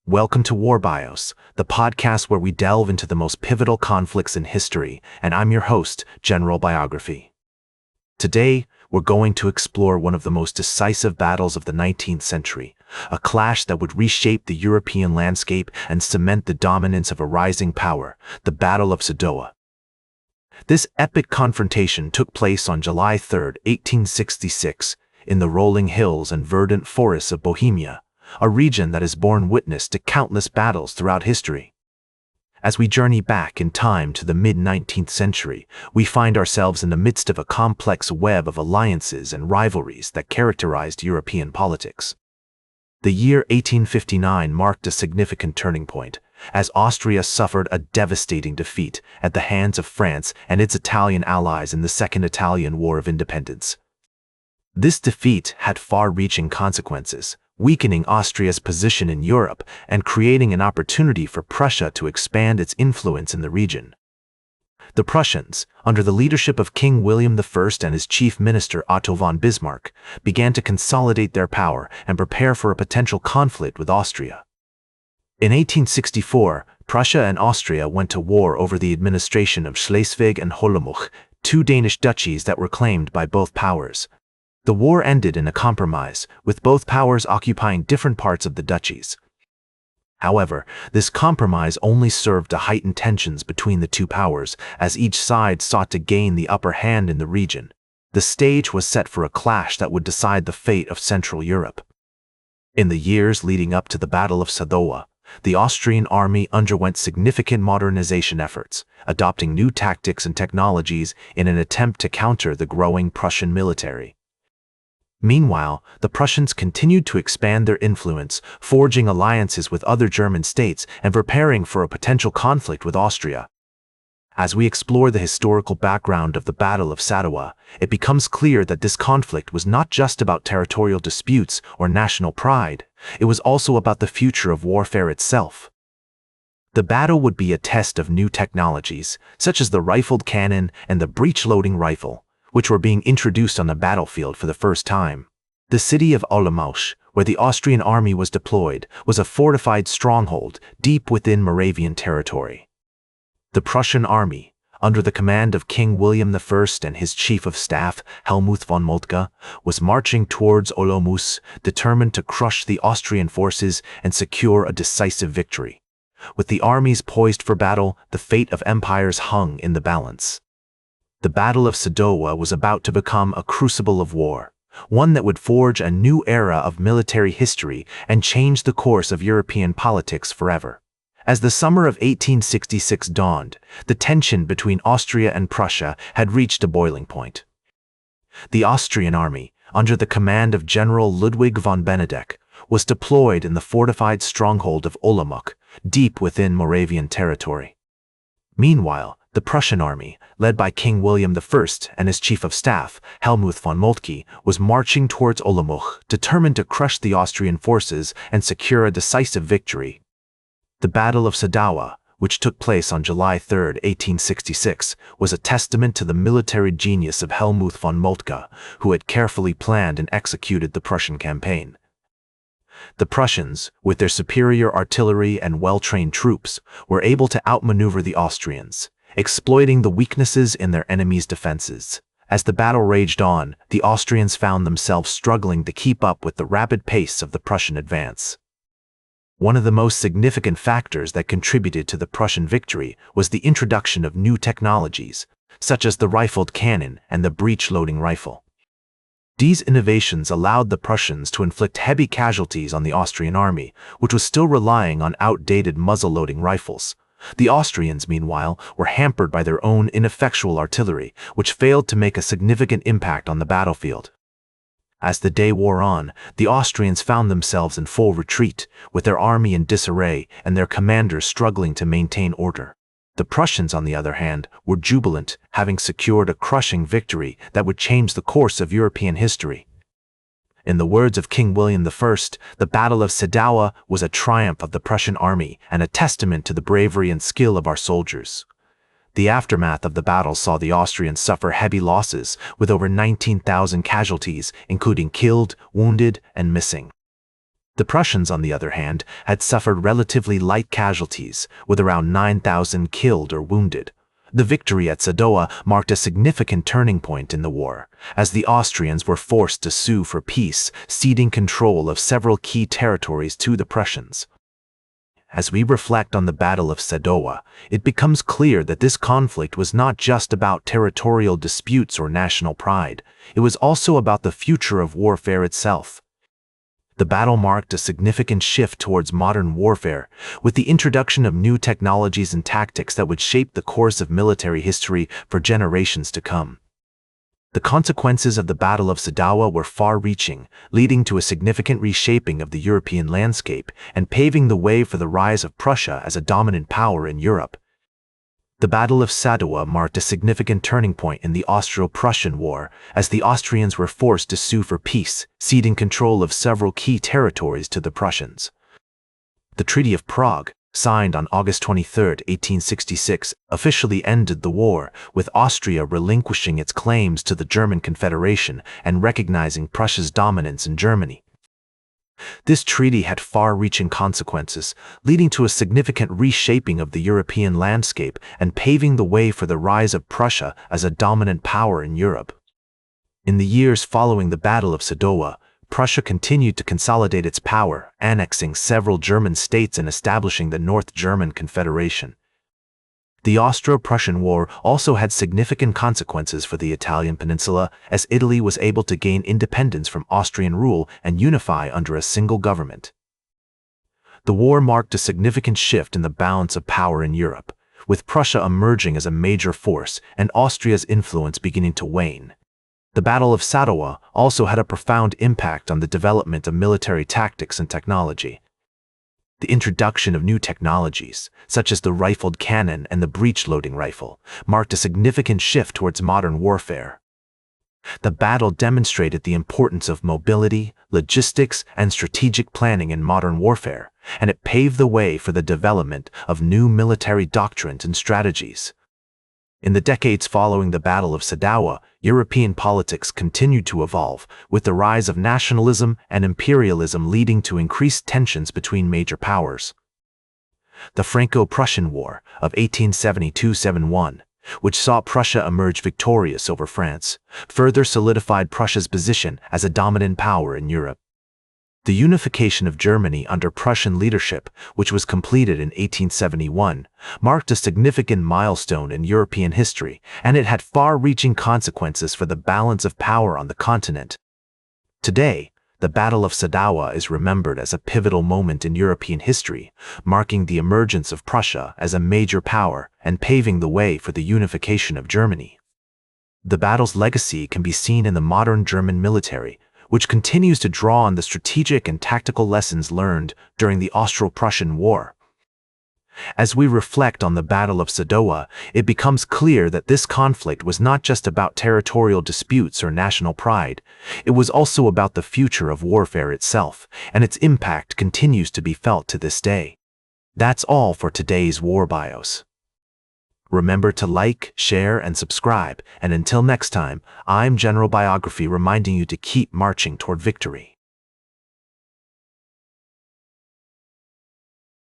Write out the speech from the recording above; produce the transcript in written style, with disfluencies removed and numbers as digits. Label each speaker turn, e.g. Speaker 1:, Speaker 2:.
Speaker 1: Welcome to War Bios, the podcast where we delve into the most pivotal conflicts in history, and I'm your host, General Biography. Today, we're going to explore one of the most decisive battles of the 19th century, a clash that would reshape the European landscape and cement the dominance of a rising power, the Battle of Sadowa. This epic confrontation took place on July 3, 1866, in the rolling hills and verdant forests of Bohemia, a region that has borne witness to countless battles throughout history. As we journey back in time to the mid-19th century, we find ourselves in the midst of a complex web of alliances and rivalries that characterized European politics. The year 1859 marked a significant turning point, as Austria suffered a devastating defeat at the hands of France and its Italian allies in the Second Italian War of Independence. This defeat had far-reaching consequences, weakening Austria's position in Europe and creating an opportunity for Prussia to expand its influence in the region. The Prussians, under the leadership of King William I and his chief minister Otto von Bismarck, began to consolidate their power and prepare for a potential conflict with Austria. In 1864, Prussia and Austria went to war over the administration of Schleswig and Olomouc, two Danish duchies that were claimed by both powers. The war ended in a compromise, with both powers occupying different parts of the duchies. However, this compromise only served to heighten tensions between the two powers as each side sought to gain the upper hand in the region. The stage was set for a clash that would decide the fate of Central Europe. In the years leading up to the Battle of Sadowa, the Austrian army underwent significant modernization efforts, adopting new tactics and technologies in an attempt to counter the growing Prussian military. Meanwhile, the Prussians continued to expand their influence, forging alliances with other German states and preparing for a potential conflict with Austria. As we explore the historical background of the Battle of Sadowa, it becomes clear that this conflict was not just about territorial disputes or national pride, it was also about the future of warfare itself. The battle would be a test of new technologies, such as the rifled cannon and the breech-loading rifle, which were being introduced on the battlefield for the first time. The city of Olomouc, where the Austrian army was deployed, was a fortified stronghold deep within Moravian territory. The Prussian army, under the command of King William I and his chief of staff, Helmuth von Moltke, was marching towards Olomouc, determined to crush the Austrian forces and secure a decisive victory. With the armies poised for battle, the fate of empires hung in the balance. The Battle of Sadowa was about to become a crucible of war, one that would forge a new era of military history and change the course of European politics forever. As the summer of 1866 dawned, the tension between Austria and Prussia had reached a boiling point. The Austrian army, under the command of General Ludwig von Benedek, was deployed in the fortified stronghold of Olomouc, deep within Moravian territory. Meanwhile, the Prussian army, led by King William I and his chief of staff, Helmuth von Moltke, was marching towards Olomouc, determined to crush the Austrian forces and secure a decisive victory. The Battle of Sadowa, which took place on July 3, 1866, was a testament to the military genius of Helmuth von Moltke, who had carefully planned and executed the Prussian campaign. The Prussians, with their superior artillery and well-trained troops, were able to outmaneuver the Austrians, exploiting the weaknesses in their enemies' defenses. As the battle raged on, the Austrians found themselves struggling to keep up with the rapid pace of the Prussian advance. One of the most significant factors that contributed to the Prussian victory was the introduction of new technologies, such as the rifled cannon and the breech-loading rifle. These innovations allowed the Prussians to inflict heavy casualties on the Austrian army, which was still relying on outdated muzzle-loading rifles. The Austrians, meanwhile, were hampered by their own ineffectual artillery, which failed to make a significant impact on the battlefield. As the day wore on, the Austrians found themselves in full retreat, with their army in disarray and their commanders struggling to maintain order. The Prussians, on the other hand, were jubilant, having secured a crushing victory that would change the course of European history. In the words of King William I, the Battle of Sadowa was a triumph of the Prussian army and a testament to the bravery and skill of our soldiers. The aftermath of the battle saw the Austrians suffer heavy losses, with over 19,000 casualties, including killed, wounded, and missing. The Prussians, on the other hand, had suffered relatively light casualties, with around 9,000 killed or wounded. The victory at Sadowa marked a significant turning point in the war, as the Austrians were forced to sue for peace, ceding control of several key territories to the Prussians. As we reflect on the Battle of Sadowa, it becomes clear that this conflict was not just about territorial disputes or national pride. It was also about the future of warfare itself. The battle marked a significant shift towards modern warfare, with the introduction of new technologies and tactics that would shape the course of military history for generations to come. The consequences of the Battle of Sadowa were far-reaching, leading to a significant reshaping of the European landscape and paving the way for the rise of Prussia as a dominant power in Europe. The Battle of Sadowa marked a significant turning point in the Austro-Prussian War, as the Austrians were forced to sue for peace, ceding control of several key territories to the Prussians. The Treaty of Prague, signed on August 23, 1866, officially ended the war, with Austria relinquishing its claims to the German Confederation and recognizing Prussia's dominance in Germany. This treaty had far-reaching consequences, leading to a significant reshaping of the European landscape and paving the way for the rise of Prussia as a dominant power in Europe. In the years following the Battle of Sadowa, Prussia continued to consolidate its power, annexing several German states and establishing the North German Confederation. The Austro-Prussian War also had significant consequences for the Italian peninsula, as Italy was able to gain independence from Austrian rule and unify under a single government. The war marked a significant shift in the balance of power in Europe, with Prussia emerging as a major force and Austria's influence beginning to wane. The Battle of Sadowa also had a profound impact on the development of military tactics and technology. The introduction of new technologies, such as the rifled cannon and the breech-loading rifle, marked a significant shift towards modern warfare. The battle demonstrated the importance of mobility, logistics, and strategic planning in modern warfare, and it paved the way for the development of new military doctrines and strategies. In the decades following the Battle of Sadowa, European politics continued to evolve, with the rise of nationalism and imperialism leading to increased tensions between major powers. The Franco-Prussian War of 1872–71, which saw Prussia emerge victorious over France, further solidified Prussia's position as a dominant power in Europe. The unification of Germany under Prussian leadership, which was completed in 1871, marked a significant milestone in European history, and it had far-reaching consequences for the balance of power on the continent. Today, the Battle of Sadowa is remembered as a pivotal moment in European history, marking the emergence of Prussia as a major power and paving the way for the unification of Germany. The battle's legacy can be seen in the modern German military, which continues to draw on the strategic and tactical lessons learned during the Austro-Prussian War. As we reflect on the Battle of Sadowa, it becomes clear that this conflict was not just about territorial disputes or national pride. It was also about the future of warfare itself, and its impact continues to be felt to this day. That's all for today's War Bios. Remember to like, share, and subscribe, and until next time, I'm General Biography reminding you to keep marching toward victory.